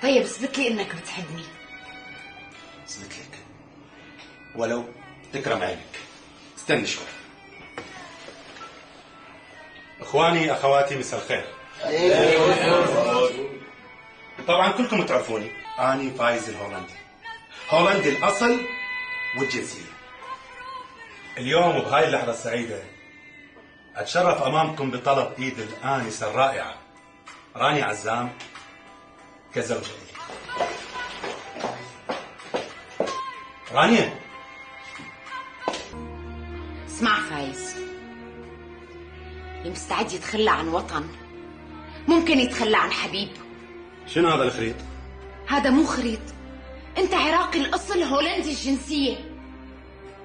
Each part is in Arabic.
طيب اثبت لي انك بتحبني. اثبت لك ولو تكرم عينك. استني شوي. اخواني اخواتي مساء الخير. طبعا كلكم تعرفوني، اني فايز الهولندي، هولندي الاصل والجنسيه. اليوم وبهاي اللحظه السعيده اتشرف امامكم بطلب ايد الانسه الرائعه رانيا عزام كزوجة لي. رانيا، اسمع فايز، اللي مستعد يتخلى عن وطن ممكن يتخلى عن حبيب. شنو هذا الخريط؟ هذا مو خريط، انت عراقي الاصل هولندي الجنسيه.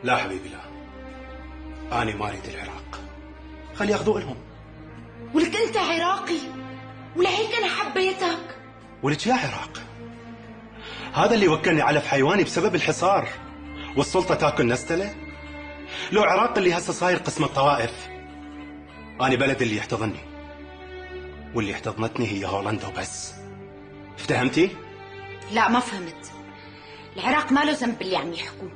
لا حبيبي لا، أنا ما أريد العراق، خلي ياخذوا لهم. ولك انت عراقي ولهيك انا حبيتك. ولك يا عراق، هذا اللي وكلني علف حيواني بسبب الحصار والسلطة تاكل نستله. لو عراق اللي هسه صاير قسم الطوائف، أنا بلد اللي يحتضنني واللي احتضنتني هي هولندا وبس. افتهمتي؟ لا ما فهمت. العراق ما له ذنب باللي عم يحكوا،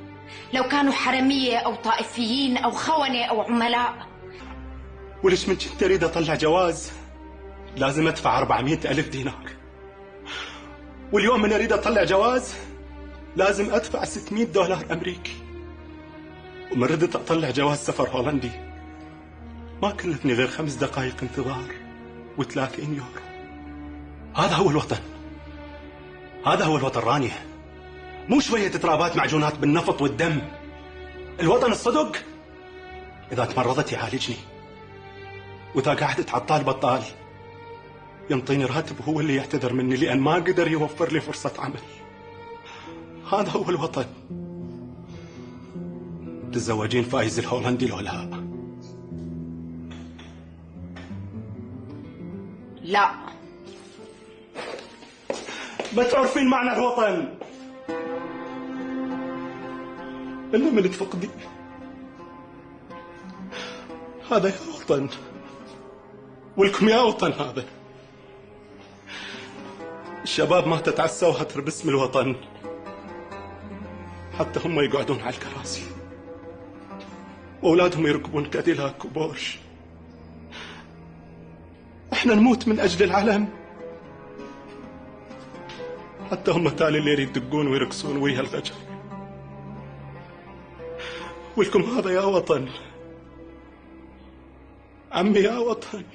لو كانوا حرمية أو طائفيين أو خونة أو عملاء. وليش من كنت أريد أطلع جواز لازم أدفع 400,000 دينار، واليوم من أريد أطلع جواز لازم أدفع 600 دولار أمريكي، ومن ردت أطلع جواز سفر هولندي ما كلفني غير 5 دقائق انتظار و30 يورو. هذا هو الوطن، هذا هو الوطن رانيا، مو شوية ترابات معجونات بالنفط والدم. الوطن الصدق إذا تمرضت يعالجني، وإذا قعدت عطال بطال ينطيني راتب هو اللي يعتذر مني لأن ما قدر يوفر لي فرصة عمل. هذا هو الوطن. تتزوجين فايز الهولندي لو لا؟ لا. ما تعرفين معنى الوطن إلا من تفقدي. هذا يا وطن، ولكم يا وطن. هذا الشباب ما تتعسى باسم الوطن، حتى هم يقعدون على الكراسي وأولادهم يركبون كاديلاك وبورش. احنا نموت من أجل العلم، حتى هم تالي اللي يريد يدقون ويرقصون ويا الفجر. ولكم هذا يا وطن، عمي يا وطن.